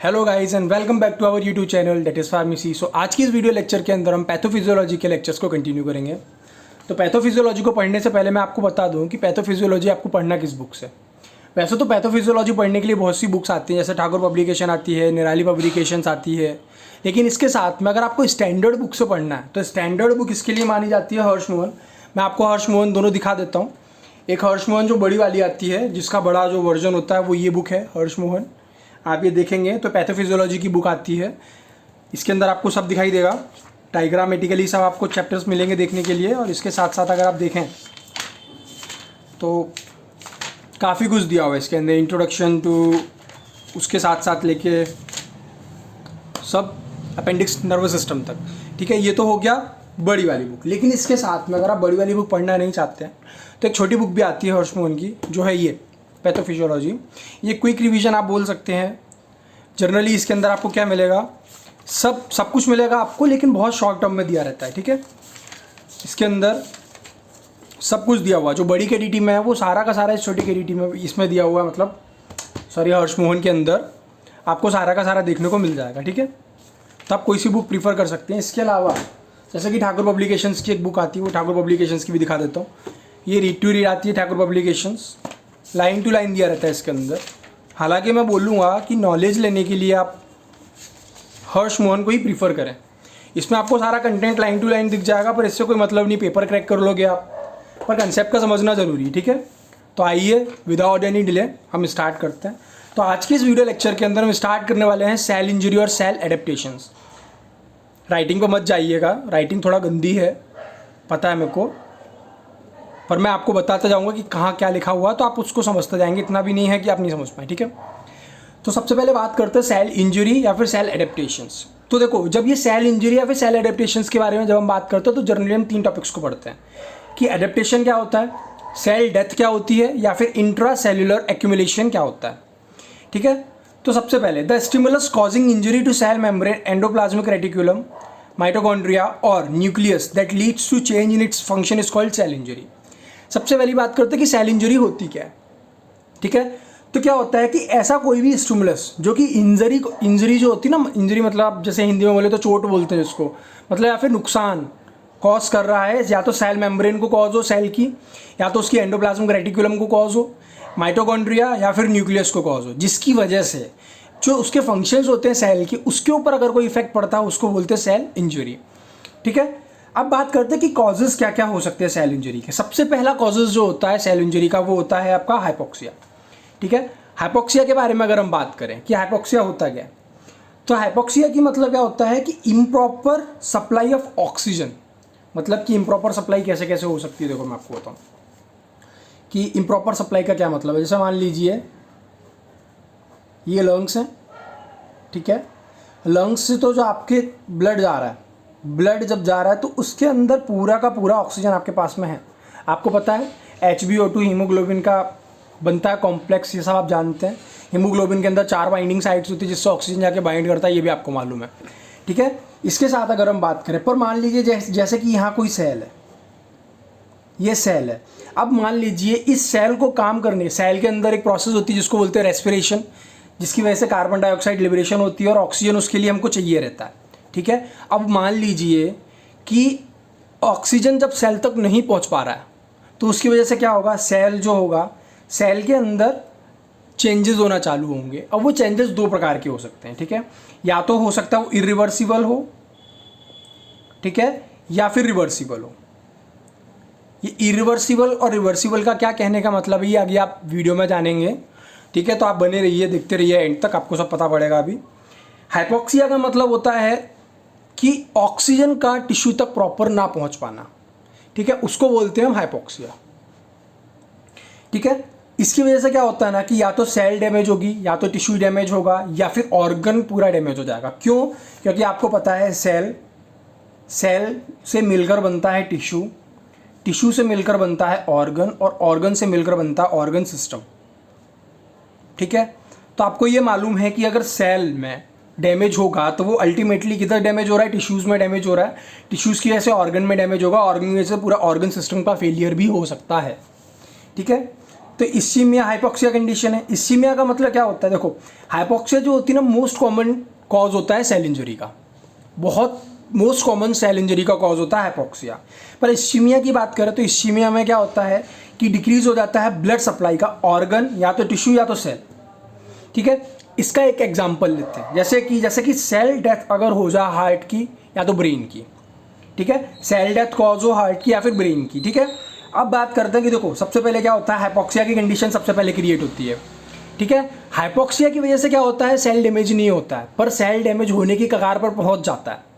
Hello guys and welcome back to our YouTube channel that is pharmacy. So आज की इस video lecture के अंदर हम पैथोफिजियोलॉजी के लेक्चर्स को कंटिन्यू करेंगे। तो पैथोफिजियोलॉजी को पढ़ने से पहले मैं आपको बता दूं कि पैथोफिजियोलॉजी आपको पढ़ना किस बुक से। वैसे तो पैथोफिजियोलॉजी पढ़ने के लिए बहुत सी बुक्स आती हैं, जैसे ठाकुर पब्लिकेशन आती है, निराली पब्लिकेशंस आती है। लेकिन इसके साथ में अगर आपको स्टैंडर्ड बुक से पढ़ना है तो स्टैंडर्ड बुक इसके लिए मानी जाती है हर्ष मोहन। मैं आपको हर्ष मोहन दोनों दिखा देता हूँ। एक हर्ष मोहन जो बड़ी वाली आती है, जिसका बड़ा जो वर्जन होता है वो ये बुक है हर्ष मोहन। आप ये देखेंगे तो पैथोफिजियोलॉजी की बुक आती है। इसके अंदर आपको सब दिखाई देगा, डायग्रामेटिकली सब आपको चैप्टर्स मिलेंगे देखने के लिए। और इसके साथ साथ अगर आप देखें तो काफ़ी कुछ दिया हुआ है इसके अंदर, इंट्रोडक्शन टू, उसके साथ साथ लेके सब अपेंडिक्स नर्वस सिस्टम तक। ठीक है, ये तो हो गया बड़ी वाली बुक। लेकिन इसके साथ में अगर आप बड़ी वाली बुक पढ़ना नहीं चाहते हैं तो एक छोटी बुक भी आती है हर्ष मोहन की, जो है ये पैथोफिजियोलॉजी। ये क्विक रिवीजन आप बोल सकते हैं। जनरली इसके अंदर आपको क्या मिलेगा, सब कुछ मिलेगा आपको, लेकिन बहुत शॉर्ट टर्म में दिया रहता है। ठीक है, इसके अंदर सब कुछ दिया हुआ, जो बड़ी KDT में है वो सारा का सारा इस छोटी KDT में इसमें दिया हुआ है, मतलब सॉरी हर्ष मोहन के अंदर आपको सारा का सारा देखने को मिल जाएगा। ठीक है, तो आप कोई सी बुक प्रीफर कर सकते हैं। इसके अलावा जैसे कि ठाकुर पब्लिकेशंस की एक बुक आती है, वो ठाकुर पब्लिकेशंस की भी दिखा देता हूँ। ये रीड टू रीड आती है Thakur publications, line to line दिया रहता है इसके अंदर। हालांकि मैं बोलूँगा कि नॉलेज लेने के लिए आप हर्ष मोहन को ही प्रीफर करें। इसमें आपको सारा कंटेंट लाइन टू लाइन दिख जाएगा, पर इससे कोई मतलब नहीं, पेपर क्रैक कर लोगे आप, पर कंसेप्ट का समझना ज़रूरी है। ठीक है, तो आइए विदाउट एनी डिले हम स्टार्ट करते हैं। तो आज के इस वीडियो लेक्चर के अंदर हम स्टार्ट करने वाले हैं सेल इंजरी और सेल एडेप्टेशंस। राइटिंग पर मत जाइएगा, राइटिंग थोड़ा गंदी है, पता है मेरे को, पर मैं आपको बताता जाऊंगा कि कहाँ क्या लिखा हुआ, तो आप उसको समझते जाएंगे। इतना भी नहीं है कि आप नहीं समझ पाए। ठीक है, तो सबसे पहले बात करते हैं सेल इंजरी या फिर सेल एडेप्टेशंस। तो देखो, जब ये सेल इंजरी या फिर सेल एडेप्टेशंस के बारे में जब हम बात करते हैं तो जनरली हम 3 टॉपिक्स को पढ़ते हैं कि एडेप्टेशन क्या होता है, सेल डेथ क्या होती है, या फिर इंट्रा सेल्यूलर एक्यूमुलेशन क्या होता है। ठीक है, तो सबसे पहले the stimulus causing injury to cell membrane, endoplasmic reticulum, mitochondria और nucleus that leads to change in its function is called cell injury. सबसे पहली बात करते हैं कि सेल इंजरी होती क्या है। ठीक है, तो क्या होता है कि ऐसा कोई भी स्टिमुलस जो कि इंजरी जो होती है ना, इंजरी मतलब जैसे हिंदी में बोले तो चोट बोलते हैं इसको, मतलब या फिर नुकसान कॉज कर रहा है, या तो सेल मेम्ब्रेन को कॉज हो सेल की, या तो उसकी एंडोप्लाज्मिक रेटिकुलम को कॉज हो, माइटोकॉन्ड्रिया या फिर न्यूक्लियस को कॉज हो, जिसकी वजह से जो उसके फंक्शंस होते हैं सेल के, उसके ऊपर अगर कोई इफेक्ट पड़ता है उसको बोलते हैं सेल इंजरी। ठीक है, अब बात करते हैं कि कॉजेज़ क्या क्या हो सकते हैं सेल इंजरी के। सबसे पहला कॉजेज़ जो होता है सेल इंजरी का वो होता है आपका हाइपोक्सिया। ठीक है, हाइपोक्सिया के बारे में अगर हम बात करें कि हाइपोक्सिया होता क्या है, तो हाइपोक्सिया की मतलब क्या होता है कि इम्प्रॉपर सप्लाई ऑफ ऑक्सीजन। मतलब कि इम्प्रॉपर सप्लाई कैसे कैसे हो सकती है, देखो मैं आपको बताऊँ कि इम्प्रॉपर सप्लाई का क्या मतलब है। जैसे मान लीजिए ये लंग्स हैं, ठीक है, लंग्स से तो जो आपके ब्लड जा रहा है, ब्लड जब जा रहा है तो उसके अंदर पूरा का पूरा ऑक्सीजन आपके पास में है। आपको पता है HbO2 हीमोग्लोबिन का बनता है कॉम्प्लेक्स, ये सब आप जानते हैं। हीमोग्लोबिन के अंदर 4 बाइंडिंग साइट्स होती है जिससे ऑक्सीजन जाके बाइंड करता है, ये भी आपको मालूम है। ठीक है, इसके साथ अगर हम बात करें, पर मान लीजिए जैसे कि यहाँ कोई सेल है, ये सेल है। अब मान लीजिए इस सेल को काम करने, सेल के अंदर एक प्रोसेस होती है जिसको बोलते हैं रेस्पिरेशन, जिसकी वजह से कार्बन डाइऑक्साइड लिबरेशन होती है और ऑक्सीजन उसके लिए हमको चाहिए रहता है। ठीक है, अब मान लीजिए कि ऑक्सीजन जब सेल तक नहीं पहुंच पा रहा है तो उसकी वजह से क्या होगा, सेल जो होगा, सेल के अंदर चेंजेस होना चालू होंगे। अब वो चेंजेस 2 प्रकार के हो सकते हैं। ठीक है, या तो हो सकता है वो इरिवर्सिबल हो, ठीक है, या फिर रिवर्सिबल हो। ये इरिवर्सिबल और रिवर्सिबल का क्या कहने का मतलब है, ये आगे आप वीडियो में जानेंगे। ठीक है, तो आप बने रहिए, देखते रहिए एंड तक, आपको सब पता पड़ेगा। अभी हाइपोक्सिया का मतलब होता है कि ऑक्सीजन का टिश्यू तक प्रॉपर ना पहुंच पाना। ठीक है, उसको बोलते हैं हम हाइपोक्सिया। ठीक है, इसकी वजह से क्या होता है ना कि या तो सेल डैमेज होगी, या तो टिश्यू डैमेज होगा, या फिर ऑर्गन पूरा डैमेज हो जाएगा। क्यों? क्योंकि आपको पता है सेल से मिलकर बनता है टिश्यू, टिश्यू से मिलकर बनता है ऑर्गन, और ऑर्गन से मिलकर बनता है ऑर्गन सिस्टम। ठीक है, तो आपको ये मालूम है कि अगर सेल में डैमेज होगा तो वो अल्टीमेटली किधर डैमेज हो रहा है, टिश्यूज़ में डैमेज हो रहा है, टिश्यूज़ की वजह से ऑर्गन में डैमेज होगा, ऑर्गन की वजह से पूरा ऑर्गन सिस्टम का फेलियर भी हो सकता है। ठीक है, तो इस्कीमिया हाइपोक्सिया कंडीशन है। इस्कीमिया का मतलब क्या होता है, देखो हाइपोक्सिया जो होती है ना मोस्ट कॉमन कॉज होता है सेल इंजरी का, बहुत मोस्ट कॉमन सेल इंजरी का कॉज होता है हाइपोक्सिया। पर इस्कीमिया की बात करें तो इस्कीमिया में क्या होता है कि डिक्रीज हो जाता है ब्लड सप्लाई का ऑर्गन, या तो टिश्यू या तो सेल। ठीक है, इसका एक एग्जांपल लेते हैं, जैसे कि सेल डेथ अगर हो जाए हार्ट की या तो ब्रेन की। ठीक है, सेल डेथ कॉज हो हार्ट की या फिर ब्रेन की। ठीक है, अब बात करते हैं कि देखो सबसे पहले क्या होता है, हाइपोक्सिया की कंडीशन सबसे पहले क्रिएट होती है। ठीक है, हाइपोक्सिया की वजह से क्या होता है, सेल डैमेज नहीं होता है पर सेल डैमेज होने की कगार पर पहुंच जाता है।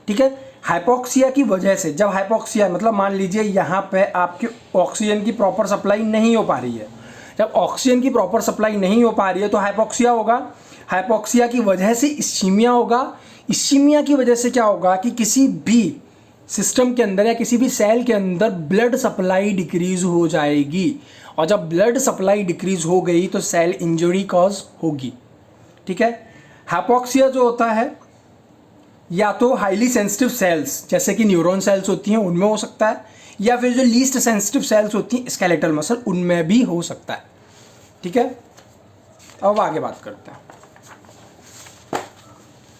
ठीक है, हाइपोक्सिया की वजह से, जब हाइपोक्सिया मतलब मान लीजिए यहाँ पे आपकी ऑक्सीजन की प्रॉपर सप्लाई नहीं हो पा रही है, जब ऑक्सीजन की प्रॉपर सप्लाई नहीं हो पा रही है तो हाइपोक्सिया होगा। हाइपोक्सिया की वजह से इस्कीमिया होगा। इस्कीमिया की वजह से क्या होगा कि किसी भी सिस्टम के अंदर या किसी भी सेल के अंदर ब्लड सप्लाई डिक्रीज हो जाएगी, और जब ब्लड सप्लाई डिक्रीज हो गई तो सेल इंजरी कॉज होगी। ठीक है, हाइपोक्सिया जो होता है या तो हाईली सेंसिटिव सेल्स जैसे कि न्यूरॉन सेल्स होती हैं उनमें हो सकता है, या फिर जो लीस्ट सेंसिटिव सेल्स होती हैं स्केलेटल मसल उनमें भी हो सकता है। ठीक है, अब आगे बात करते हैं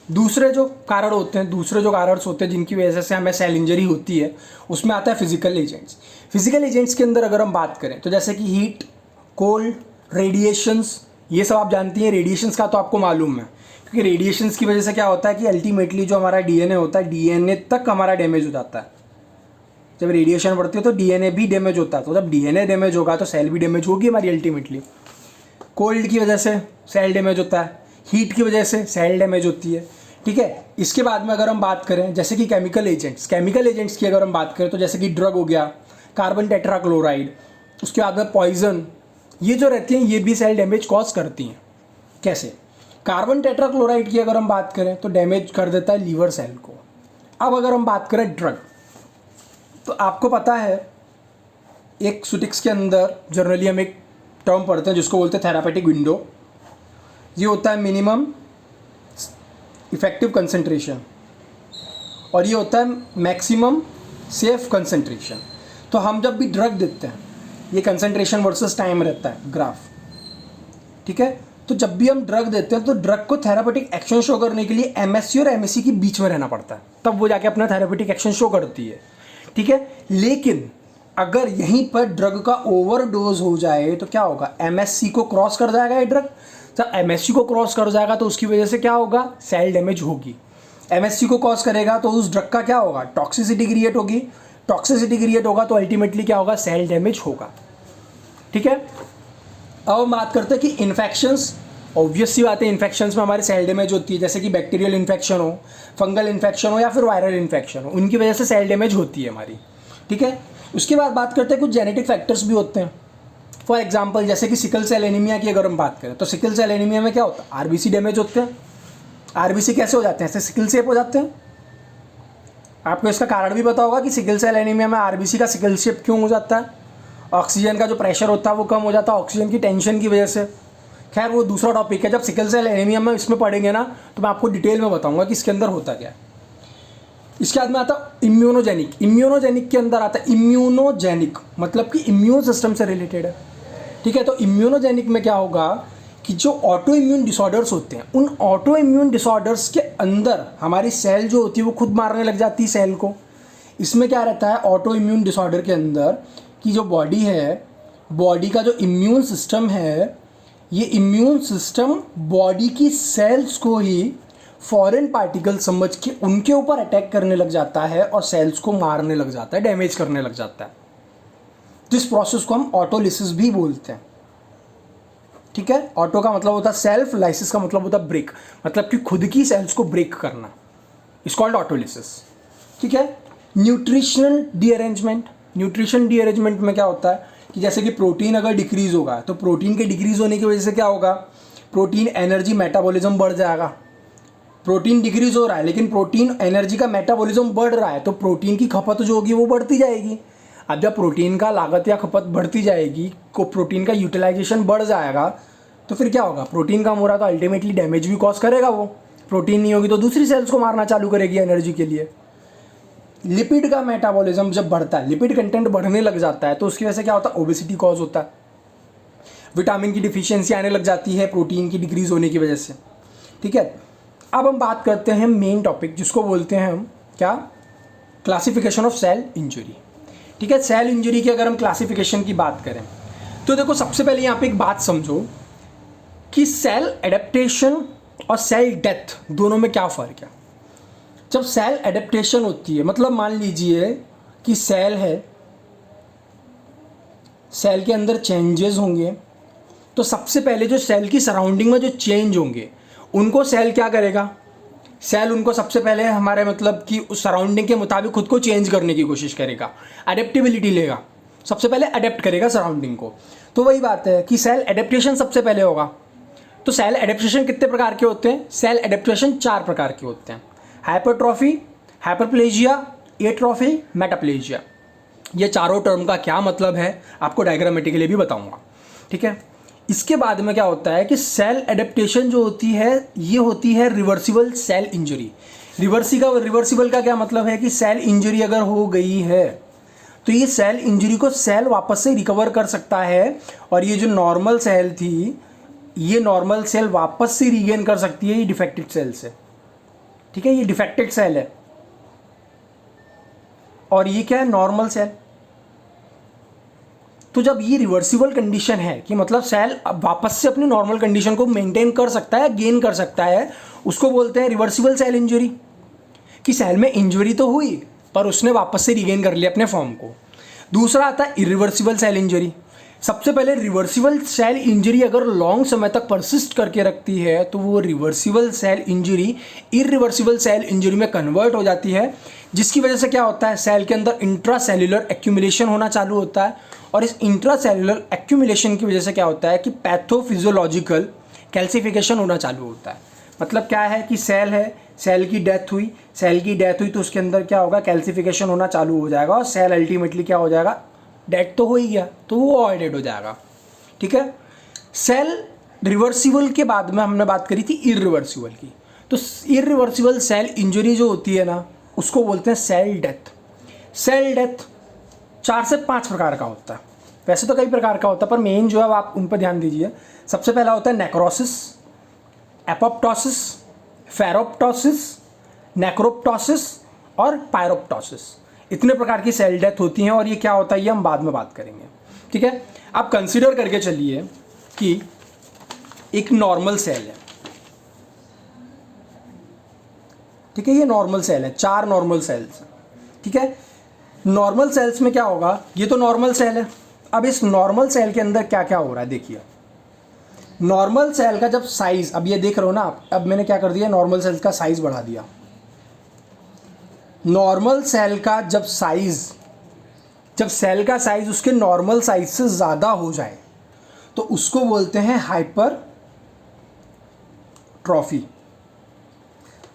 दूसरे जो कारण होते हैं जिनकी वजह से हमें सेल इंजरी होती है, उसमें आता है फिजिकल एजेंट्स। फिजिकल एजेंट्स के अंदर अगर हम बात करें तो जैसे कि हीट, कोल्ड, रेडिएशंस, ये सब आप जानती हैं। रेडिएशंस का तो आपको मालूम है, क्योंकि रेडिएशंस की वजह से क्या होता है कि अल्टीमेटली जो हमारा डीएनए होता है, डीएनए तक हमारा डैमेज हो जाता है। जब रेडिएशन बढ़ती है तो डीएनए भी डैमेज होता है, तो जब डीएनए डैमेज होगा तो सेल भी डैमेज होगी हमारी अल्टीमेटली। कोल्ड की वजह से सेल डैमेज होता है, हीट की वजह से सेल डैमेज होती है। ठीक है, इसके बाद में अगर हम बात करें जैसे कि केमिकल एजेंट्स की अगर हम बात करें तो जैसे कि ड्रग हो गया, कार्बन टेट्राक्लोराइड, उसके बाद में पॉइजन, ये जो रहती हैं ये भी सेल डैमेज कॉज करती हैं। कैसे, कार्बन टेट्राक्लोराइड की अगर हम बात करें तो डैमेज कर देता है लीवर सेल को। अब अगर हम बात करें ड्रग, तो आपको पता है एक सुटिक्स के अंदर जनरली हम एक टर्म पढ़ते हैं जिसको बोलते हैं थेरापेटिक विंडो। ये होता है मिनिमम इफेक्टिव कंसंट्रेशन और ये होता है मैक्सिमम सेफ कंसंट्रेशन। तो हम जब भी ड्रग देते हैं, ये कंसंट्रेशन वर्सेस टाइम रहता है ग्राफ। ठीक है, तो जब भी हम ड्रग देते हैं तो ड्रग को थेरापेटिक एक्शन शो करने के लिए एमएससी और एमएससी के बीच में रहना पड़ता है, तब वो जाके अपना थेरापेटिक एक्शन शो करती है। ठीक है, लेकिन अगर यहीं पर ड्रग का ओवरडोज हो जाए तो क्या होगा, एमएससी को क्रॉस कर जाएगा ये ड्रग। जब एमएससी को क्रॉस कर जाएगा तो उसकी वजह से क्या होगा, सेल डैमेज होगी। एमएससी को क्रॉस करेगा तो उस ड्रग का क्या होगा, टॉक्सिसिटी क्रिएट होगी। टॉक्सिसिटी क्रिएट होगा तो अल्टीमेटली क्या होगा, सेल डैमेज होगा। ठीक है, अब हम बात करते हैं कि इन्फेक्शंस। ऑब्वियस सी बात है, इन्फेक्शंस में हमारे सेल डैमेज होती है, जैसे कि बैक्टीरियल इन्फेक्शन हो, फंगल इन्फेक्शन हो या फिर वायरल इन्फेक्शन हो, उनकी वजह से सेल डैमेज होती है हमारी। ठीक है, उसके बाद बात करते हैं कुछ जेनेटिक फैक्टर्स भी होते हैं। फॉर एग्जाम्पल जैसे कि सिकल सेल एनीमिया की अगर हम बात करें तो सिकल सेल एनीमिया में क्या होता है, आरबीसी डैमेज होते हैं। आरबीसी कैसे हो जाते हैं, ऐसे सिकल शेप हो जाते हैं। आपको इसका कारण भी पता होगा कि सिकल सेल एनीमिया में आरबीसी का सिकल शेप क्यों हो जाता है। ऑक्सीजन का जो प्रेशर होता है वो कम हो जाता है ऑक्सीजन की टेंशन की वजह से। खैर वो दूसरा टॉपिक है, जब सिकल सेल एनीमिया में इसमें पढ़ेंगे ना तो मैं आपको डिटेल में बताऊंगा कि इसके अंदर होता क्या है। इसके बाद में आता इम्यूनोजेनिक। इम्यूनोजेनिक के अंदर आता है इम्यूनोजेनिक मतलब कि इम्यून सिस्टम से रिलेटेड है। ठीक है, तो इम्यूनोजेनिक में क्या होगा कि जो ऑटो इम्यून डिसऑर्डर्स होते हैं, उन ऑटो इम्यून डिसऑर्डर्स के अंदर हमारी सेल जो होती है वो खुद मारने लग जाती है सेल को। इसमें क्या रहता है ऑटो इम्यून डिसऑर्डर के अंदर कि जो बॉडी है, बॉडी का जो इम्यून सिस्टम है, ये इम्यून सिस्टम बॉडी की सेल्स को ही फॉरेन पार्टिकल समझ के उनके ऊपर अटैक करने लग जाता है और सेल्स को मारने लग जाता है, डैमेज करने लग जाता है। जिस प्रोसेस को हम ऑटोलिसिस भी बोलते हैं। ठीक है, ऑटो का मतलब होता है सेल्फ, लाइसिस का मतलब होता है ब्रेक, मतलब कि खुद की सेल्स को ब्रेक करना, इज कॉल्ड ऑटोलिसिस। ठीक है, न्यूट्रिशनल डीअरेंजमेंट। न्यूट्रिशन डीअरेंजमेंट में क्या होता है कि जैसे कि प्रोटीन अगर डिक्रीज होगा तो प्रोटीन के डिक्रीज होने की वजह से क्या होगा, प्रोटीन एनर्जी मेटाबॉलिज्म बढ़ जाएगा। प्रोटीन डिक्रीज हो रहा है लेकिन प्रोटीन एनर्जी का मेटाबॉलिज्म बढ़ रहा है तो प्रोटीन की खपत जो होगी वो बढ़ती जाएगी। अब जब प्रोटीन का लागत या खपत बढ़ती जाएगी, को प्रोटीन का यूटिलाइजेशन बढ़ जाएगा तो फिर क्या होगा, प्रोटीन कम हो रहा तो अल्टीमेटली डैमेज भी कॉज करेगा वो। प्रोटीन नहीं होगी तो दूसरी सेल्स को मारना चालू करेगी एनर्जी के लिए। लिपिड का मेटाबॉलिज्म जब बढ़ता है, लिपिड कंटेंट बढ़ने लग जाता है तो उसकी वजह से क्या होता है, ओबेसिटी कॉज होता है। विटामिन की डिफिशियंसी आने लग जाती है प्रोटीन की डिक्रीज होने की वजह से। ठीक है, अब हम बात करते हैं मेन टॉपिक जिसको बोलते हैं हम क्या, क्लासिफिकेशन ऑफ सेल इंजरी। ठीक है, सेल इंजरी की अगर हम क्लासिफिकेशन की बात करें तो देखो सबसे पहले यहाँ पे एक बात समझो कि सेल एडेप्टेशन और सेल डेथ दोनों में क्या फ़र्क है। जब सेल एडेप्टेशन होती है मतलब मान लीजिए कि सेल है, सेल के अंदर चेंजेस होंगे, तो सबसे पहले जो सेल की सराउंडिंग में जो चेंज होंगे उनको सेल क्या करेगा, सेल उनको सबसे पहले हमारे मतलब कि उस सराउंडिंग के मुताबिक खुद को चेंज करने की कोशिश करेगा, अडेप्टिबिलिटी लेगा, सबसे पहले अडेप्ट करेगा सराउंडिंग को। तो वही बात है कि सेल एडेप्टेशन सबसे पहले होगा। तो सेल एडेप्टेशन कितने प्रकार के होते हैं, सेल एडेप्टेशन 4 प्रकार के होते हैं, हाइपरट्रॉफी, हाइपरप्लेजिया, एट्रॉफी, मेटाप्लेजिया। ये चारों टर्म का क्या मतलब है आपको डायग्रामेटिकली भी बताऊंगा। ठीक है, इसके बाद में क्या होता है कि सेल एडेप्टेशन जो होती है ये होती है रिवर्सिबल सेल इंजरी। रिवर्सिबल का क्या मतलब है कि सेल इंजरी अगर हो गई है तो ये सेल इंजरी को सेल वापस से रिकवर कर सकता है, और ये जो नॉर्मल सेल थी ये नॉर्मल सेल वापस से रीगेन कर सकती है ये डिफेक्टेड सेल से। ठीक है, ये डिफेक्टेड सेल है और ये क्या है, नॉर्मल सेल। तो जब ये रिवर्सिबल कंडीशन है कि मतलब सेल अब वापस से अपनी नॉर्मल कंडीशन को मेंटेन कर सकता है, गेन कर सकता है, उसको बोलते हैं रिवर्सिबल सेल इंजरी। कि सेल में इंजरी तो हुई पर उसने वापस से रीगेन कर लिया अपने फॉर्म को। दूसरा आता है इरिवर्सिबल सेल इंजरी। सबसे पहले रिवर्सिबल सेल इंजरी अगर लॉन्ग समय तक परसिस्ट करके रखती है तो वो reversible cell injury irreversible cell injury में कन्वर्ट हो जाती है, जिसकी वजह से क्या होता है, सेल के अंदर इंट्रासेल्युलर एक्यूमुलेशन होना चालू होता है, और इस इंट्रासेल्युलर एक्यूमुलेशन की वजह से क्या होता है कि पैथोफिजियोलॉजिकल कैल्सिफिकेशन होना चालू होता है। मतलब क्या है कि सेल है, सेल की डेथ हुई तो उसके अंदर क्या होगा, कैल्सिफिकेशन होना चालू हो जाएगा और सेल अल्टीमेटली क्या हो जाएगा, डेड तो हो ही गया तो वो और डेड हो जाएगा। ठीक है, सेल रिवर्सिबल के बाद में हमने बात करी थी इरिवर्सिबल की। तो इरिवर्सिबल सेल इंजरी जो होती है ना उसको बोलते हैं सेल डेथ। सेल डेथ 4 से 5 प्रकार का होता है, वैसे तो कई प्रकार का होता है पर मेन जो है आप उन पर ध्यान दीजिए। सबसे पहला होता है नेक्रोसिस, एपोप्टोसिस, फेरोप्टोसिस, नेक्रोप्टोसिस और पायरोप्टोसिस। इतने प्रकार की सेल डेथ होती हैं और ये क्या होता है ये हम बाद में बात करेंगे। ठीक है, आप कंसीडर करके चलिए कि एक नॉर्मल सेल है। ठीक है, ये नॉर्मल सेल है, 4 नॉर्मल सेल्स हैं। ठीक है, नॉर्मल सेल्स में क्या होगा, ये तो नॉर्मल सेल है। अब इस नॉर्मल सेल के अंदर क्या क्या हो रहा है देखिए। नॉर्मल सेल का जब साइज, अब ये देख रहे हो ना आप, अब मैंने क्या कर दिया, नॉर्मल सेल का साइज बढ़ा दिया। नॉर्मल सेल का जब सेल का साइज उसके नॉर्मल साइज से ज़्यादा हो जाए तो उसको बोलते हैं हाइपरट्रॉफी।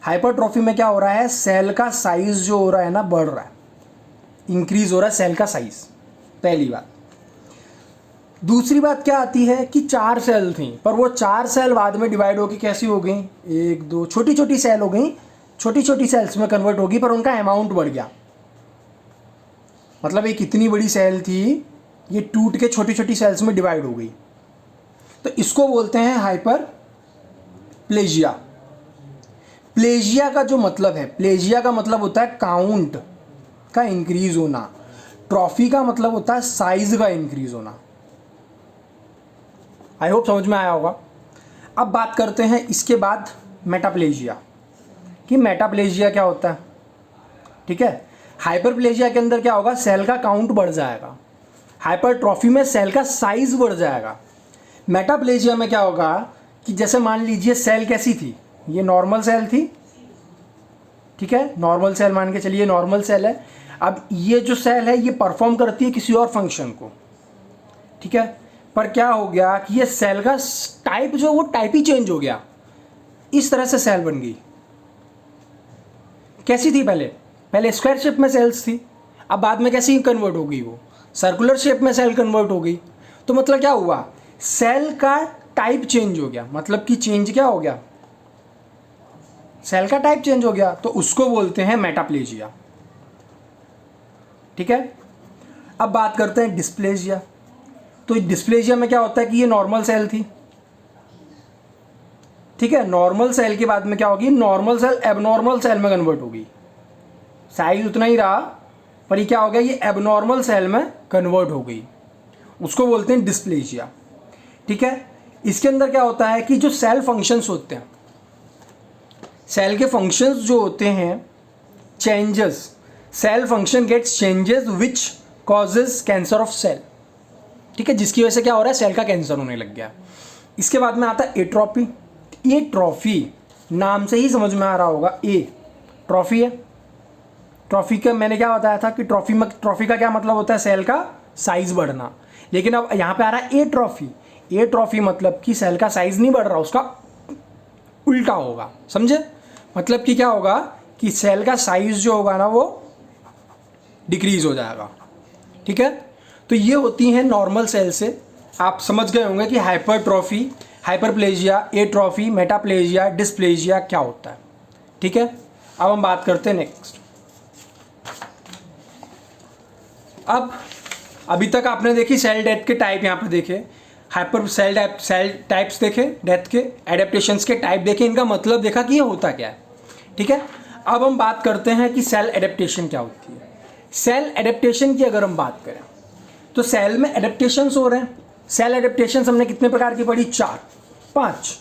हाइपरट्रॉफी में क्या हो रहा है, सेल का साइज जो हो रहा है ना बढ़ रहा है, इंक्रीज हो रहा है सेल का साइज, पहली बात। दूसरी बात क्या आती है कि 4 सेल थी पर वो 4 सेल बाद में डिवाइड होकर कैसी हो गई, 1 2 छोटी छोटी सेल हो गई, छोटी छोटी सेल्स में कन्वर्ट होगी पर उनका अमाउंट बढ़ गया। मतलब एक इतनी बड़ी सेल थी ये टूट के छोटी छोटी सेल्स में डिवाइड हो गई, तो इसको बोलते हैं हाइपरप्लेजिया। प्लेजिया का जो मतलब है, प्लेजिया का मतलब होता है काउंट का इंक्रीज होना, ट्रॉफी का मतलब होता है साइज का इंक्रीज होना। आई होप समझ में आया होगा। अब बात करते हैं इसके बाद मेटाप्लेजिया कि मेटाप्लेजिया क्या होता है। ठीक है, हाइपरप्लेजिया के अंदर क्या होगा, सेल का काउंट बढ़ जाएगा, हाइपरट्रॉफी में सेल का साइज बढ़ जाएगा। मेटाप्लेजिया में क्या होगा कि जैसे मान लीजिए सेल कैसी थी, ये नॉर्मल सेल थी। ठीक है, नॉर्मल सेल मान के चलिए, नॉर्मल सेल है। अब ये जो सेल है ये परफॉर्म करती है किसी और फंक्शन को। ठीक है, पर क्या हो गया कि ये सेल का टाइप जो वो टाइप ही चेंज हो गया, इस तरह से सेल बन गई। कैसी थी पहले स्क्वायर शेप में सेल्स थी, अब बाद में कैसी कन्वर्ट हो गई, वो सर्कुलर शेप में सेल कन्वर्ट हो गई। तो मतलब क्या हुआ, सेल का टाइप चेंज हो गया, मतलब कि चेंज क्या हो गया, सेल का टाइप चेंज हो गया, तो उसको बोलते हैं मेटाप्लेजिया। ठीक है, अब बात करते हैं डिस्प्लेजिया। तो डिस्प्लेजिया में क्या होता है कि ये नॉर्मल सेल थी, ठीक है। नॉर्मल सेल के बाद में क्या होगी, नॉर्मल सेल एबनॉर्मल सेल में कन्वर्ट होगी। साइज उतना ही रहा पर ये क्या हो गया, ये एबनॉर्मल सेल में कन्वर्ट हो गई, उसको बोलते हैं डिस्प्लेजिया, ठीक है। इसके अंदर क्या होता है कि जो सेल फंक्शंस होते हैं, सेल के फंक्शंस जो होते हैं changes, cell function gets changes which causes cancer of cell, ठीक है, जिसकी वजह से क्या हो रहा है, सेल का कैंसर होने लग गया। इसके बाद में आता है एट्रोफी। ये ट्रॉफी नाम से ही समझ में आ रहा होगा, ए ट्रॉफी है। ट्रॉफी का मैंने क्या बताया था कि ट्रॉफी का क्या मतलब होता है, सेल का साइज बढ़ना। लेकिन अब यहाँ पे आ रहा है ए ट्रॉफी। ए ट्रॉफी मतलब कि सेल का साइज नहीं बढ़ रहा, उसका उल्टा होगा, समझे। मतलब कि क्या होगा कि सेल का साइज जो होगा ना वो डिक्रीज हो जाएगा, ठीक है। तो ये होती हैं नॉर्मल सेल से। आप समझ गए होंगे कि hypertrophy, hyperplasia, atrophy, metaplasia, dysplasia क्या होता है, ठीक है। अब हम बात करते हैं नेक्स्ट। अब अभी तक आपने देखी सेल डेथ के टाइप, यहाँ पे देखे हाइपर सेल टाइप्स देखे, डेथ के एडेप्टेशंस के टाइप देखे, इनका मतलब देखा कि ये होता क्या है, ठीक है। अब हम बात करते हैं कि सेल एडेप्टेशन क्या होती है। सेल एडेप्टेशन की अगर हम बात करें तो सेल में एडेप्टेशंस हो रहे हैं। सेल एडेप्टेशंस हमने कितने प्रकार की पढ़ी, 4 5,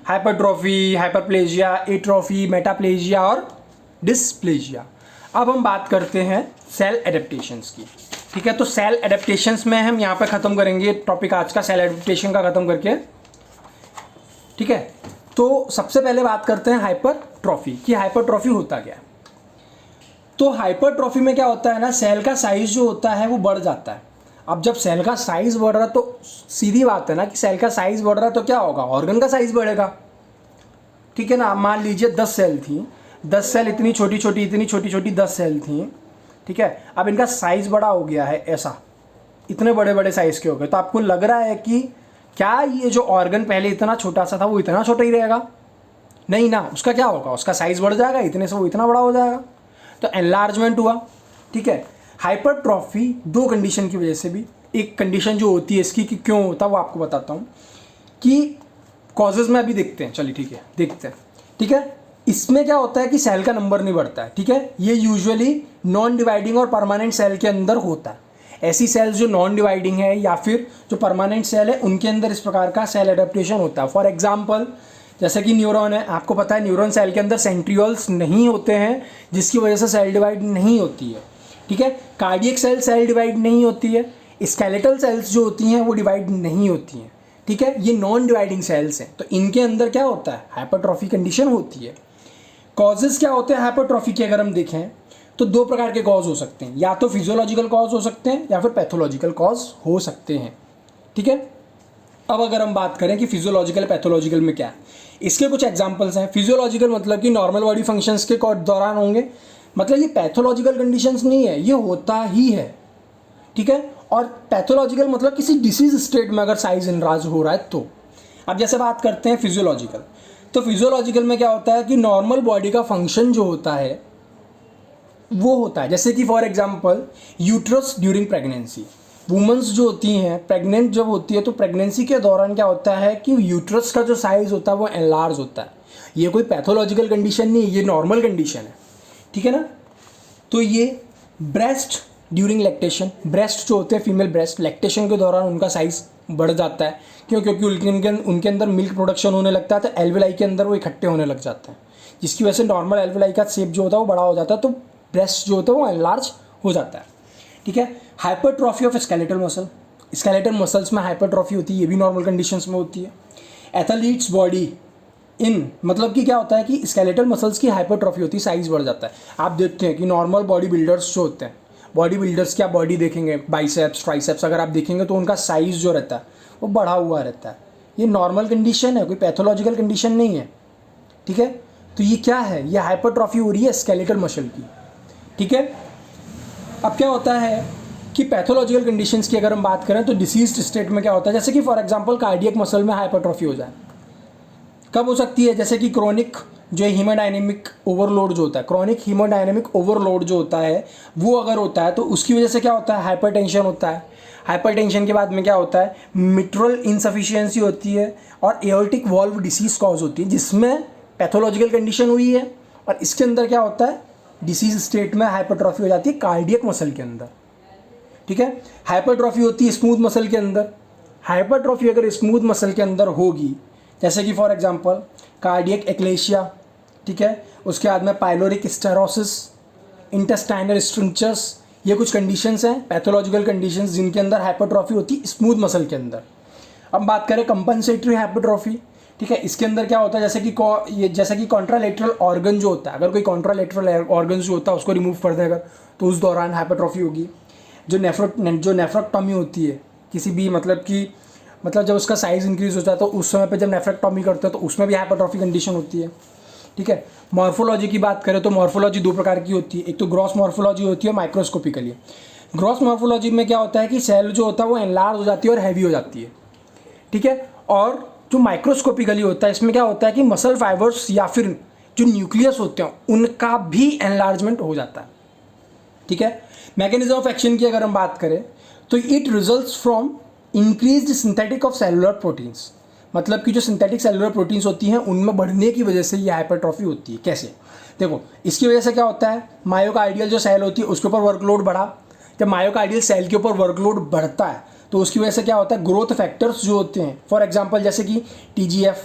हाइपरट्रॉफी, हाइपरप्लेजिया, एट्रॉफी, मेटाप्लेजिया और डिस्प्लेजिया। अब हम बात करते हैं सेल एडेप्टेशंस की, ठीक है। तो सेल एडेप्टेशंस में हम यहाँ पे ख़त्म करेंगे टॉपिक आज का, सेल एडेप्टेशन का ख़त्म करके, ठीक है। तो सबसे पहले बात करते हैं हाइपरट्रॉफी कि हाइपरट्रॉफी होता क्या है। तो हाइपरट्रॉफी में क्या होता है ना, सेल का साइज जो होता है वो बढ़ जाता है। अब जब सेल का साइज बढ़ रहा है तो सीधी बात है ना कि सेल का साइज बढ़ रहा है तो क्या होगा, ऑर्गन का साइज बढ़ेगा, ठीक है ना। मान लीजिए 10 सेल थी, 10 सेल इतनी छोटी छोटी 10 सेल थी, ठीक है। अब इनका साइज बड़ा हो गया है, ऐसा इतने बड़े बड़े साइज के हो गए। तो आपको लग रहा है कि क्या ये जो ऑर्गन पहले इतना छोटा सा था वो इतना छोटा ही रहेगा, नहीं ना, उसका क्या होगा, उसका साइज बढ़ जाएगा, इतने से वो इतना बड़ा हो जाएगा। तो एनलार्जमेंट हुआ, ठीक है। हाइपरट्रॉफी 2 कंडीशन की वजह से भी, एक कंडीशन जो होती है इसकी कि क्यों होता है वो आपको बताता हूँ कि कॉजेज में अभी देखते हैं, चलिए ठीक है देखते हैं, ठीक है। इसमें क्या होता है कि सेल का नंबर नहीं बढ़ता है, ठीक है। ये यूजुअली नॉन डिवाइडिंग और परमानेंट सेल के अंदर होता है। ऐसी सेल्स जो नॉन डिवाइडिंग है या फिर जो परमानेंट सेल है उनके अंदर इस प्रकार का सेल एडेप्टेशन होता है। फॉर एग्जांपल जैसे कि न्यूरॉन है, आपको पता है न्यूरॉन सेल के अंदर सेंट्रियोल्स नहीं होते हैं जिसकी वजह से सेल डिवाइड नहीं होती है, ठीक है। कार्डियक सेल डिवाइड नहीं होती है, स्केलेटल सेल्स जो होती हैं वो डिवाइड नहीं होती हैं, ठीक है। ये नॉन डिवाइडिंग सेल्स हैं, तो इनके अंदर क्या होता है, हाइपरट्रॉफी कंडीशन होती है। कॉजेज क्या होते हैं हाइपरट्रॉफी के अगर हम देखें तो 2 प्रकार के कॉज हो सकते हैं, या तो फिजियोलॉजिकल कॉज हो सकते हैं या फिर पैथोलॉजिकल कॉज हो सकते हैं, ठीक है। अब अगर हम बात करें कि फिजियोलॉजिकल पैथोलॉजिकल में क्या है, इसके कुछ एग्जांपल्स हैं। फिजियोलॉजिकल मतलब कि नॉर्मल बॉडी फंक्शंस के दौरान होंगे, मतलब ये पैथोलॉजिकल कंडीशंस नहीं है, ये होता ही है, ठीक है। और पैथोलॉजिकल मतलब किसी डिसीज स्टेट में अगर साइज इनराज हो रहा है तो। अब जैसे बात करते हैं फिजियोलॉजिकल, तो फिजियोलॉजिकल में क्या होता है कि नॉर्मल बॉडी का फंक्शन जो होता है वो होता है, जैसे कि for example uterus during pregnancy. Women's जो होती हैं प्रेग्नेंट जब होती है तो प्रेगनेंसी के दौरान क्या होता है कि यूट्रस का जो साइज़ होता है वो एनलार्ज होता है। ये कोई पैथोलॉजिकल कंडीशन नहीं है, ये नॉर्मल कंडीशन है, ठीक है ना। तो ये ब्रेस्ट ड्यूरिंग लैक्टेशन, ब्रेस्ट जो होते हैं फीमेल ब्रेस्ट, लैक्टेशन के दौरान उनका साइज़ बढ़ जाता है, क्यों, क्योंकि उनके अंदर मिल्क प्रोडक्शन होने लगता है तो एल्वेलाई के अंदर वो इकट्ठे होने लग जाते हैं, जिसकी वजह से नॉर्मल एल्वेलाई का शेप जो होता है वो बड़ा हो जाता है, तो ब्रेस्ट जो होता है वो एनलार्ज हो जाता है, ठीक है। Hypertrophy of skeletal muscle, skeletal muscles में हाइपरट्रॉफी होती है, ये भी नॉर्मल कंडीशंस में होती है। एथलीट्स बॉडी इन मतलब कि क्या होता है कि स्केलेटल मसल्स की हाइपरट्रॉफी होती है, साइज बढ़ जाता है। आप देखते हैं कि नॉर्मल बॉडी बिल्डर्स जो होते हैं, बॉडी बिल्डर्स क्या बॉडी देखेंगे, बाइसेप्स ट्राइसेप्स अगर आप देखेंगे तो उनका साइज़ जो रहता है वो बढ़ा हुआ रहता है। ये नॉर्मल कंडीशन है, कोई पैथोलॉजिकल कंडीशन नहीं है, ठीक है। तो ये क्या है, ये हाइपरट्रॉफी हो रही है स्केलेटल मसल की, ठीक है। अब क्या होता है कि पैथोलॉजिकल कंडीशंस की अगर हम बात करें तो डिसीज्ड स्टेट में क्या होता है, जैसे कि फॉर एग्जांपल कार्डियक मसल में हाइपरट्रॉफी हो जाए, कब हो सकती है, जैसे कि क्रोनिक जो हीमोडायनेमिक ओवरलोड जो होता है, क्रॉनिक हीमोडायनेमिक ओवरलोड जो होता है वो अगर होता है तो उसकी वजह से क्या होता है, हाइपरटेंशन होता है। हाइपरटेंशन के बाद में क्या होता है, मिट्रल इनसफिशियंसी होती है और एओर्टिक वॉल्व डिसीज कॉज होती है, जिसमें पैथोलॉजिकल कंडीशन हुई है। और इसके अंदर क्या होता है, डिसीज स्टेट में हाइपरट्रॉफी हो जाती है कार्डियक मसल के अंदर। ठीक है, हाइपरट्रॉफी होती है स्मूथ मसल के अंदर। हाइपरट्रॉफी अगर स्मूथ मसल के अंदर होगी, जैसे कि फॉर एग्जांपल कार्डियक एक्लेशिया, ठीक है, उसके बाद में पाइलोरिक स्टेरोसिस, इंटेस्टाइनल स्ट्रक्चर्स, ये कुछ कंडीशंस हैं, पैथोलॉजिकल कंडीशंस जिनके अंदर हाइपरट्रॉफी होती है स्मूथ मसल के अंदर। अब बात करें कंपनसेटरी हाइपरट्रॉफी, ठीक है, इसके अंदर क्या होता है, जैसे कि कॉन्ट्रालेटरल ऑर्गन जो होता है, अगर कोई कॉन्ट्रालेटरल ऑर्गन जो होता है उसको रिमूव कर दें अगर, तो उस दौरान हाइपरट्रॉफी होगी। जो नेफ्रोक्टॉमी होती है किसी भी मतलब जब उसका साइज़ इंक्रीज हो जाता है तो उस समय पे जब नेफ्रेक्टॉमी करते हैं तो उसमें भी हाइपरट्रॉफी कंडीशन होती है। ठीक है, मॉर्फोलॉजी की बात करें तो मॉर्फोलॉजी दो प्रकार की होती है, एक तो ग्रॉस मॉर्फोलॉजी होती है माइक्रोस्कोपिकली। ग्रॉस मॉर्फोलॉजी में क्या होता है कि सेल जो होता है वो एनलार्ज हो जाती है और हैवी हो जाती है। ठीक है, और जो माइक्रोस्कोपिकली होता है इसमें क्या होता है कि मसल फाइबर्स या फिर जो न्यूक्लियस होते हैं उनका भी एनलार्जमेंट हो जाता है। ठीक है, मैकेनिज्म ऑफ एक्शन की अगर हम बात करें तो it results from increased synthetic of cellular proteins, मतलब कि जो सिंथेटिक सेलुलर प्रोटीन्स होती हैं उनमें बढ़ने की वजह से ये हाइपरट्रॉफी होती है। कैसे, देखो इसकी वजह से क्या होता है, मायोकार्डियल जो सेल होती है उसके ऊपर वर्कलोड बढ़ा। जब मायोकार्डियल सेल के ऊपर वर्कलोड बढ़ता है तो उसकी वजह से क्या होता है, ग्रोथ फैक्टर्स जो होते हैं, फॉर एग्जांपल जैसे कि TGF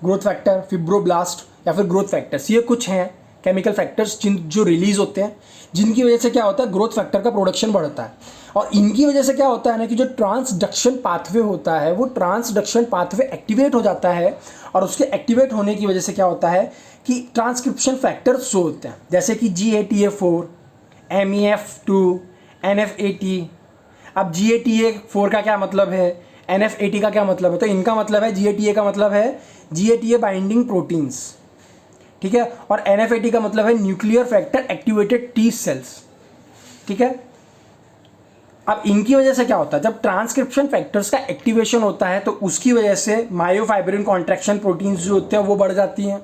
ग्रोथ फैक्टर, फिब्रोब्लास्ट या फिर ग्रोथ फैक्टर्स, ये कुछ हैं केमिकल फैक्टर्स जो रिलीज होते हैं, जिनकी वजह से क्या होता है, ग्रोथ फैक्टर का प्रोडक्शन बढ़ता है। और इनकी वजह से क्या होता है ना कि जो ट्रांसडक्शन पाथवे होता है वो ट्रांसडक्शन पाथवे एक्टिवेट हो जाता है, और उसके एक्टिवेट होने की वजह से क्या होता है कि ट्रांसक्रिप्शन फैक्टर्स जो होते हैं जैसे कि GATA4, MEF2, NF80। अब GATA4 का क्या मतलब है, NF80 का क्या मतलब है, तो इनका मतलब है, GATA का मतलब है GATA बाइंडिंग प्रोटीन्स, ठीक है, और NF80 का मतलब है nuclear factor activated T cells. ठीक है, अब इनकी वजह से क्या होता है, जब ट्रांसक्रिप्शन फैक्टर्स का एक्टिवेशन होता है तो उसकी वजह से मायोफाइब्रिन कॉन्ट्रैक्शन प्रोटीन्स जो होते हैं वो बढ़ जाती हैं,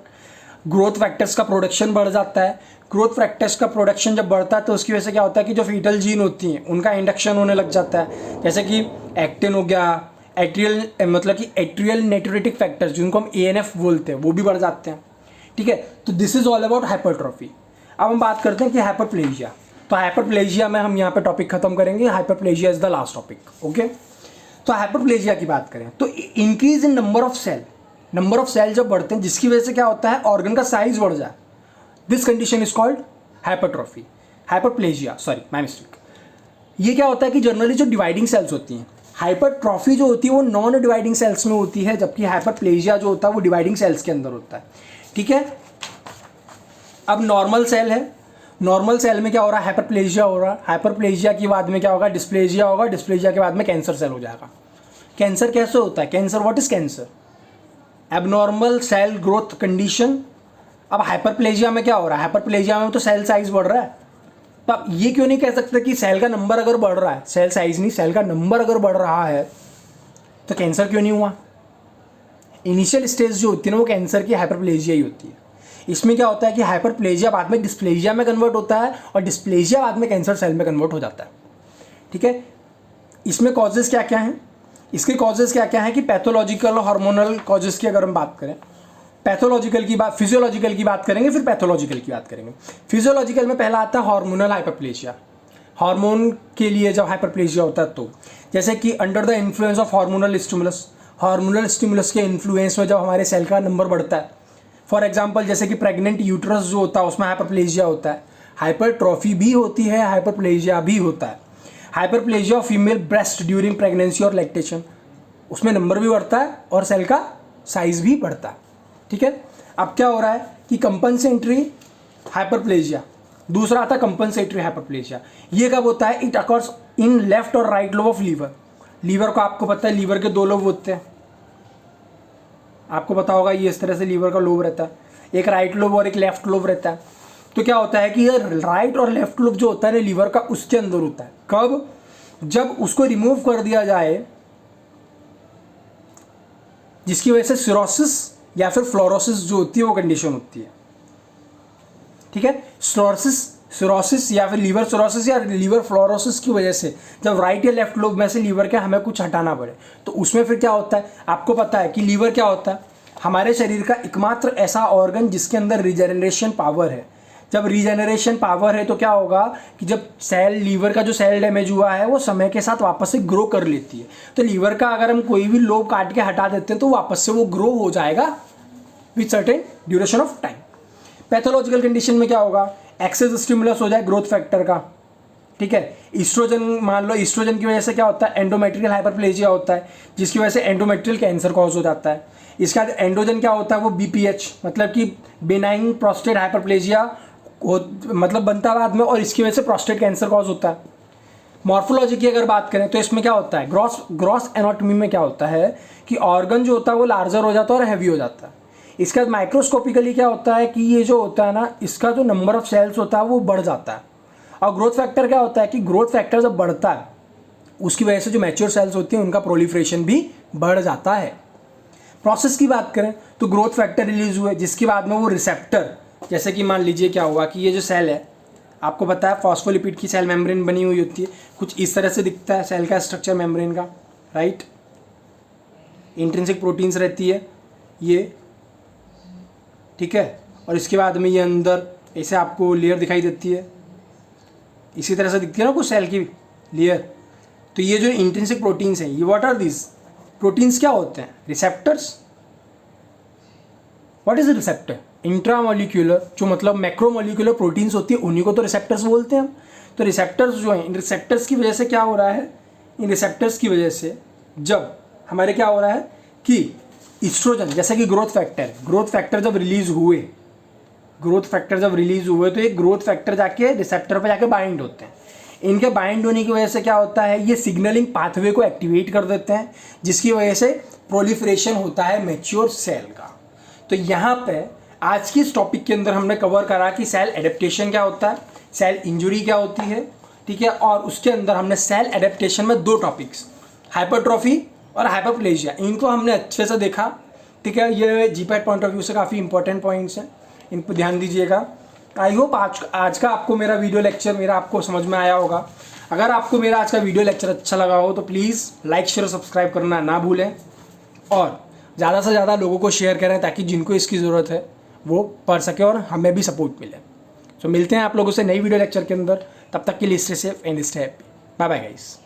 ग्रोथ फैक्टर्स का प्रोडक्शन बढ़ जाता है। ग्रोथ फैक्टर्स का प्रोडक्शन जब बढ़ता है तो उसकी वजह से क्या होता है कि जो फीटल जीन होती हैं उनका इंडक्शन होने लग जाता है, जैसे कि एक्टिन हो गया, एट्रियल नेट्रेटिक फैक्टर्स जिनको हम ANF बोलते हैं वो भी बढ़ जाते हैं। ठीक है, तो this is all about hypertrophy. अब हम बात करते हैं कि हाइपरप्लेजिया, तो हाइपरप्लेजिया में हम यहाँ पे टॉपिक खत्म करेंगे, hyperplasia is the last topic. Okay, तो हाइपरप्लेजिया की बात करें तो increase in number of cell जब बढ़ते हैं जिसकी वजह से क्या होता है, ऑर्गन का साइज बढ़ जाए, this condition is called hypertrophy, hyperplasia, sorry my mistake. ये क्या होता है कि जनरली जो डिवाइडिंग सेल्स होती हैं, हाइपरट्रॉफी जो होती है वो नॉन डिवाइडिंग सेल्स में होती है, जबकि हाइपरप्लेजिया जो होता है वो डिवाइडिंग सेल्स के अंदर होता है। ठीक है, अब नॉर्मल सेल है, नॉर्मल सेल में क्या हो रहा है, हाइपरप्लेजिया हो रहा है। हाइपरप्लेजिया के बाद में क्या होगा, डिस्प्लेजिया होगा, डिस्प्लेजिया के बाद में कैंसर सेल हो जाएगा। कैंसर कैसे होता है, cancer, what is cancer, abnormal cell growth condition. अब हाइपरप्लेजिया में क्या हो रहा है, हाइपरप्लेजिया में तो सेल साइज बढ़ रहा है, तो आप ये क्यों नहीं कह सकते कि सेल का नंबर अगर बढ़ रहा है, सेल साइज नहीं, सेल का नंबर अगर बढ़ रहा है तो कैंसर क्यों नहीं हुआ। इनिशियल स्टेज जो होती है ना वो कैंसर की हाइपरप्लेजिया ही होती है। इसमें क्या होता है कि हाइपरप्लेजिया बाद में डिस्प्लेजिया में कन्वर्ट होता है और डिस्प्लेजिया बाद में कैंसर सेल में कन्वर्ट हो जाता है। ठीक है, इसमें कॉजेज़ क्या क्या हैं, इसके कॉजेज़ क्या क्या हैं कि पैथोलॉजिकल और हार्मोनल कॉजेज़ की अगर हम बात करें, पैथोलॉजिकल की बात, फिजियोलॉजिकल की बात करेंगे, फिर पैथोलॉजिकल की बात करेंगे। फिजियोलॉजिकल में पहला आता है हार्मोनल हाइपरप्लेजिया, हार्मोन के लिए जब हाइपरप्लेजिया होता है तो, जैसे कि under the influence of hormonal stimulus, hormonal stimulus के इन्फ्लुएंस में जब हमारे सेल का नंबर बढ़ता है, फॉर एग्जाम्पल जैसे कि प्रेग्नेंट यूट्रस जो होता है उसमें हाइपरप्लेजिया होता है, हाइपरट्रॉफी भी होती है, हाइपरप्लेजिया भी होता है। Hyperplasia of female breast during pregnancy और लैक्टेशन, उसमें नंबर भी बढ़ता है और सेल का साइज भी बढ़ता है। ठीक है, अब क्या हो रहा है कि कंपनसेटरी हाइपरप्लेजिया, दूसरा आता है कंपनसेटरी हाइपरप्लेजिया। ये कब होता है, इट अकर्स इन लेफ्ट और right lobe of liver. Liver को आपको पता है, लीवर के दो लोब होते हैं, आपको पता होगा, ये इस तरह से लीवर का लोब रहता है, एक राइट लोब और एक लेफ्ट लोब रहता है। तो क्या होता है कि ये राइट और लेफ्ट लोब जो होता है ना लीवर का, उसके अंदर होता है। कब, जब उसको रिमूव कर दिया जाए, जिसकी वजह से सिरोसिस या फिर फ्लोरोसिस जो होती है वो कंडीशन होती है। ठीक है, सिरोसिस या फिर लीवर सिरोसिस या लीवर फ्लोरोसिस की वजह से जब राइट या लेफ्ट लोब में से लीवर के हमें कुछ हटाना पड़े तो उसमें फिर क्या होता है, आपको पता है कि लीवर क्या होता है, हमारे शरीर का एकमात्र ऐसा ऑर्गन जिसके अंदर रिजेनरेशन पावर है। जब रिजेनरेशन पावर है तो क्या होगा कि जब सेल, लीवर का जो सेल डैमेज हुआ है वो समय के साथ वापस से ग्रो कर लेती है। तो लीवर का अगर हम कोई भी लोब काट के हटा देते हैं तो वापस से वो ग्रो हो जाएगा with certain duration of time. Pathological condition में क्या होगा, एक्सेस स्टिमुलस हो जाए ग्रोथ फैक्टर का। ठीक है, ईस्ट्रोजन, मान लो ईस्ट्रोजन की वजह से क्या होता है, एंडोमेट्रियल हाइपरप्लेजिया होता है जिसकी वजह से एंडोमेट्रियल कैंसर कॉज हो जाता है। इसके बाद एंड्रोजन क्या होता है, वो BPH मतलब कि बेनाइन प्रोस्टेट हाइपरप्लेजिया मतलब बनता है बाद में, और इसकी वजह से प्रोस्टेट कैंसर कॉज होता है। मॉर्फोलॉजी की अगर बात करें तो इसमें क्या होता है, ग्रॉस एनाटॉमी में क्या होता है कि ऑर्गन जो होता है वो लार्जर हो जाता है और हैवी हो जाता है। इसके बाद माइक्रोस्कोपिकली क्या होता है कि ये जो होता है ना, इसका जो नंबर ऑफ सेल्स होता है वो बढ़ जाता है। और ग्रोथ फैक्टर क्या होता है कि ग्रोथ फैक्टर जब बढ़ता है उसकी वजह से जो मैच्योर सेल्स होती हैं उनका प्रोलिफरेशन भी बढ़ जाता है। प्रोसेस की बात करें तो ग्रोथ फैक्टर रिलीज हुए जिसके बाद में वो रिसेप्टर, जैसे कि मान लीजिए क्या हुआ कि ये जो सेल है, आपको पता है फॉस्फोलिपिड की सेल मेम्ब्रेन बनी हुई होती है, कुछ इस तरह से दिखता है सेल का स्ट्रक्चर मेम्ब्रेन का, राइट। इंट्रिंसिक प्रोटीन्स रहती है ये, ठीक है, और इसके बाद में ये अंदर ऐसे आपको लेयर दिखाई देती है, इसी तरह से दिखती है ना कुछ सेल की लेयर। तो ये जो इंट्रिंसिक प्रोटीन्स हैं, ये व्हाट आर दिस प्रोटीन्स, क्या होते हैं, receptors. What is receptor, intramolecular जो मतलब मैक्रोमोलिक्यूलर प्रोटीन्स होती है उन्हीं को तो रिसेप्टर्स बोलते हैं हम। तो रिसेप्टर्स जो हैं, इन रिसेप्टर्स की वजह से क्या हो रहा है, इन रिसेप्टर्स की वजह से जब हमारे क्या हो रहा है कि ईस्ट्रोजन जैसे कि ग्रोथ फैक्टर जब रिलीज हुए, तो ये ग्रोथ फैक्टर जाके रिसेप्टर पे जाके बाइंड होते हैं। इनके बाइंड होने की वजह से क्या होता है, ये सिग्नलिंग पाथवे को एक्टिवेट कर देते हैं जिसकी वजह से प्रोलिफरेशन होता है मैच्योर सेल का। तो यहाँ पे आज की इस टॉपिक के अंदर हमने कवर करा कि सेल एडेप्टेशन क्या होता है, सेल इंजुरी क्या होती है, ठीक है, और उसके अंदर हमने सेल एडेप्टेशन में दो टॉपिक्स, हाइपरट्रॉफी और हाइपरप्लेजिया, इनको हमने अच्छे से देखा। ठीक है, ये जीपैट पॉइंट ऑफ व्यू से काफ़ी इंपॉर्टेंट पॉइंट्स हैं, इन पर ध्यान दीजिएगा। आई होप आज का आपको मेरा वीडियो लेक्चर आपको समझ में आया होगा। अगर आपको मेरा आज का वीडियो लेक्चर अच्छा लगा हो तो प्लीज़ लाइक शेयर और सब्सक्राइब करना ना भूलें, और ज़्यादा से ज़्यादा लोगों को शेयर करें ताकि जिनको इसकी ज़रूरत है वो पढ़ सके और हमें भी सपोर्ट मिले। तो मिलते हैं आप लोगों से नई वीडियो लेक्चर के अंदर, तब तक के लिए stay safe and stay happy. Bye bye guys.